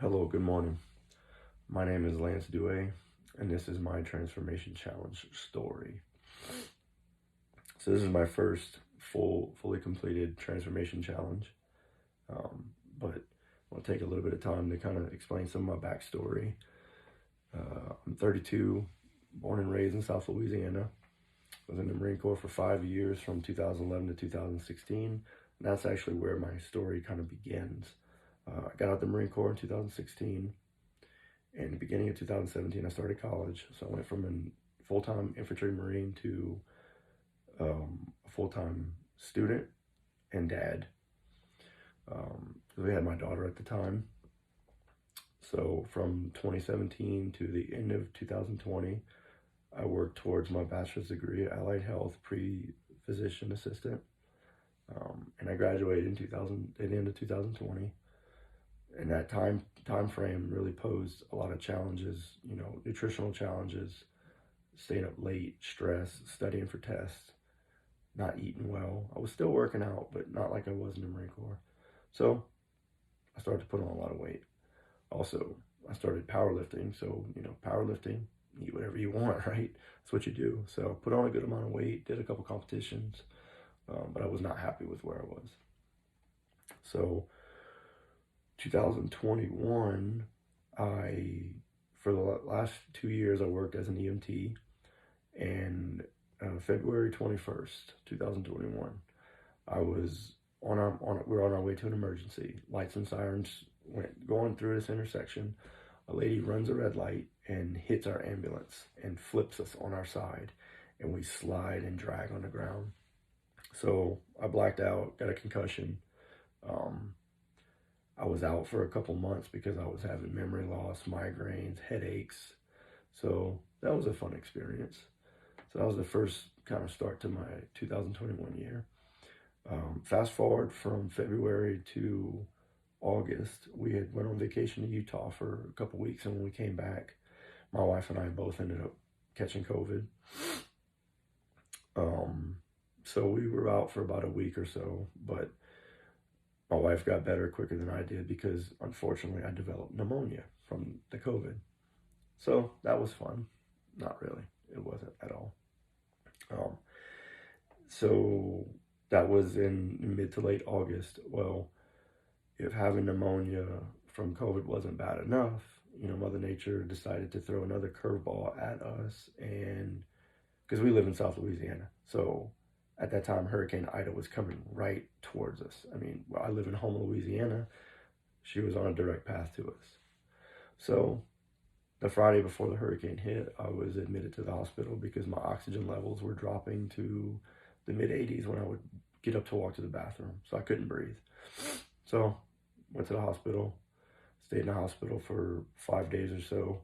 Hello, good morning. My name is Lance Dewey, and this is my Transformation Challenge story. So this is my first fully completed Transformation Challenge, but I'll take a little bit of time to kind of explain some of my backstory. I'm 32, born and raised in South Louisiana. Was in the Marine Corps for 5 years from 2011 to 2016. And that's actually where my story kind of begins. I got out the Marine Corps in 2016. In the beginning of 2017, I started college. So I went from a full-time infantry Marine to a full-time student and dad. We had my daughter at the time. So from 2017 to the end of 2020, I worked towards my bachelor's degree at Allied Health, pre-physician assistant. And I graduated at the end of 2020. And that time frame really posed a lot of challenges, nutritional challenges, staying up late, stress, studying for tests, not eating well. I was still working out, but not like I was in the Marine Corps. So I started to put on a lot of weight. Also, I started powerlifting. So, powerlifting, eat whatever you want, right? That's what you do. So put on a good amount of weight, did a couple competitions, but I was not happy with where I was. So 2021, for the last 2 years, I worked as an EMT, and February 21st, 2021, we were on our way to an emergency. Lights and sirens going through this intersection. A lady runs a red light and hits our ambulance and flips us on our side, and we slide and drag on the ground. So I blacked out, got a concussion. I was out for a couple months because I was having memory loss, migraines, headaches. So that was a fun experience. So that was the first kind of start to my 2021 year. Fast forward from February to August, we had went on vacation to Utah for a couple weeks, and when we came back, my wife and I both ended up catching COVID. So we were out for about a week or so, but my wife got better quicker than I did because, unfortunately, I developed pneumonia from the COVID. So that was fun. Not really. It wasn't at all. So that was in mid to late August. Well, if having pneumonia from COVID wasn't bad enough, Mother Nature decided to throw another curveball at us, and because we live in South Louisiana, so at that time, Hurricane Ida was coming right towards us. I mean, I live in Houma, Louisiana. She was on a direct path to us. So the Friday before the hurricane hit, I was admitted to the hospital because my oxygen levels were dropping to the mid-80s when I would get up to walk to the bathroom. So I couldn't breathe. So went to the hospital, stayed in the hospital for 5 days or so.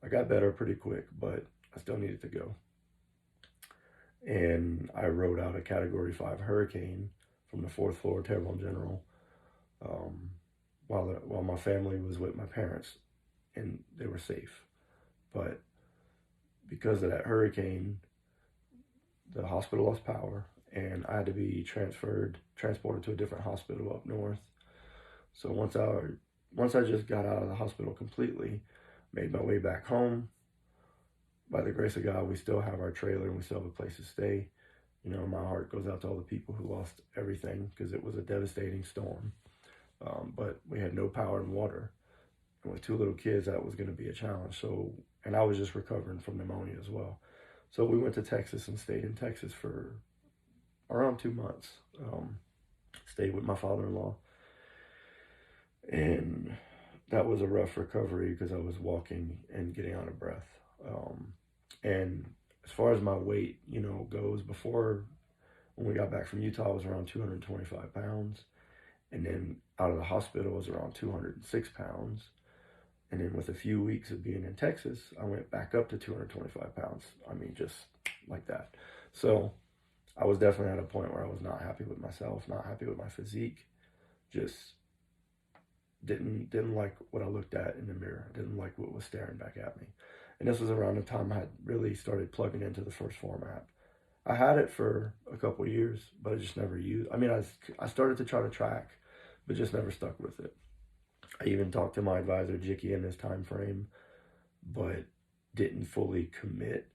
I got better pretty quick, but I still needed to go. And I rode out a Category 5 hurricane from the 4th floor of Terrebonne General while my family was with my parents, and they were safe. But because of that hurricane, the hospital lost power, and I had to be transported to a different hospital up north. So once I just got out of the hospital completely, made my way back home. By the grace of God, we still have our trailer and we still have a place to stay. My heart goes out to all the people who lost everything because it was a devastating storm. But we had no power and water. And with 2 little kids, that was going to be a challenge. And I was just recovering from pneumonia as well. So we went to Texas and stayed in Texas for around 2 months. Stayed with my father-in-law. And that was a rough recovery because I was walking and getting out of breath. And as far as my weight, goes, before, when we got back from Utah, I was around 225 pounds. And then out of the hospital, I was around 206 pounds. And then with a few weeks of being in Texas, I went back up to 225 pounds. I mean, just like that. So I was definitely at a point where I was not happy with myself, not happy with my physique. Just didn't like what I looked at in the mirror. Didn't like what was staring back at me. And this was around the time I had really started plugging into the first Phorm app. I had it for a couple years, but I just never used. I mean, I started to try to track, but just never stuck with it. I even talked to my advisor, Jicky, in this time frame, but didn't fully commit,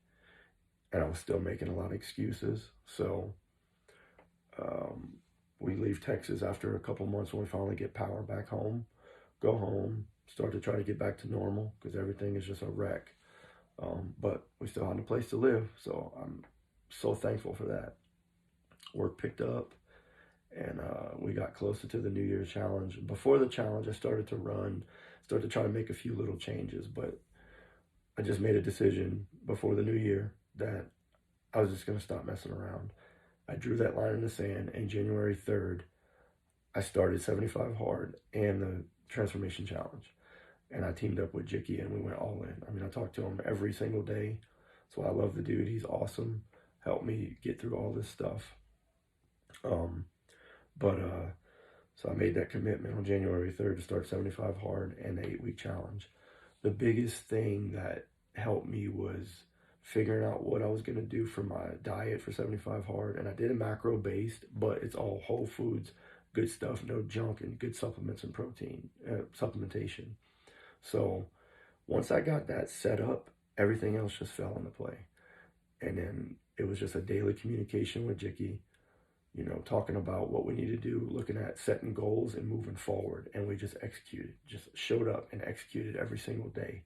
and I was still making a lot of excuses. So um, we leave Texas after a couple months when we finally get power back home, go home, start to try to get back to normal because everything is just a wreck. But we still had a place to live, so I'm so thankful for that. Work picked up, and we got closer to the New Year's challenge. Before the challenge, I started to run, started to try to make a few little changes, but I just made a decision before the new year that I was just going to stop messing around. I drew that line in the sand, and January 3rd, I started 75 hard and the transformation challenge. And I teamed up with Jicky and we went all in. I mean, I talk to him every single day. So I love the dude. He's awesome. Helped me get through all this stuff. Um, but so I made that commitment on January 3rd to start 75 hard and the 8-week challenge. The biggest thing that helped me was figuring out what I was going to do for my diet for 75 hard. And I did a macro based, but it's all whole foods, good stuff, no junk, and good supplements and protein, supplementation. So once I got that set up, everything else just fell into play. And then it was just a daily communication with Jicky, talking about what we need to do, looking at setting goals and moving forward. And we just executed, just showed up and executed every single day.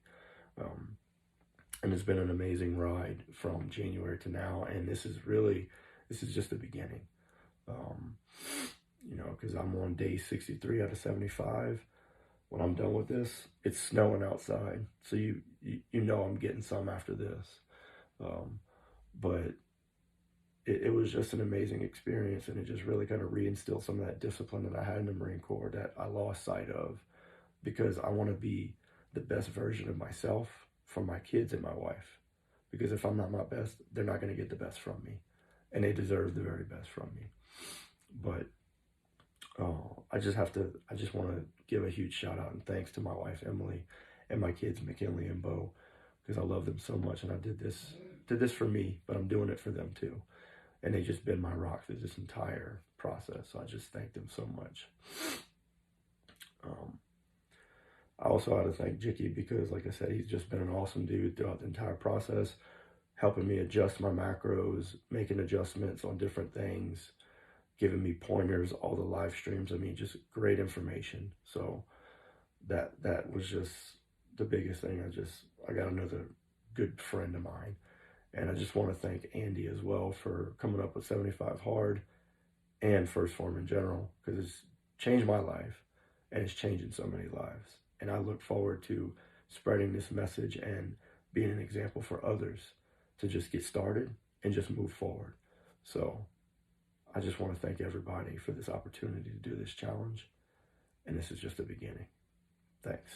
And it's been an amazing ride from January to now. And this is just the beginning. Because I'm on day 63 out of 75. When I'm done with this, it's snowing outside. So you I'm getting some after this. But it was just an amazing experience, and it just really kind of reinstilled some of that discipline that I had in the Marine Corps that I lost sight of, because I want to be the best version of myself for my kids and my wife. Because if I'm not my best, they're not going to get the best from me, and they deserve the very best from me. But I just want to give a huge shout out and thanks to my wife Emily and my kids McKinley and Bo, because I love them so much, and I did this for me, but I'm doing it for them too, and they've just been my rock through this entire process. So I just thank them so much. I also had to thank Jicky because, like I said, he's just been an awesome dude throughout the entire process, helping me adjust my macros, making adjustments on different things, giving me pointers, all the live streams. I mean, just great information. So that was just the biggest thing. I got another good friend of mine. And I just want to thank Andy as well for coming up with 75 hard and First Phorm in general, because it's changed my life and it's changing so many lives. And I look forward to spreading this message and being an example for others to just get started and just move forward. So I just want to thank everybody for this opportunity to do this challenge. And this is just the beginning. Thanks.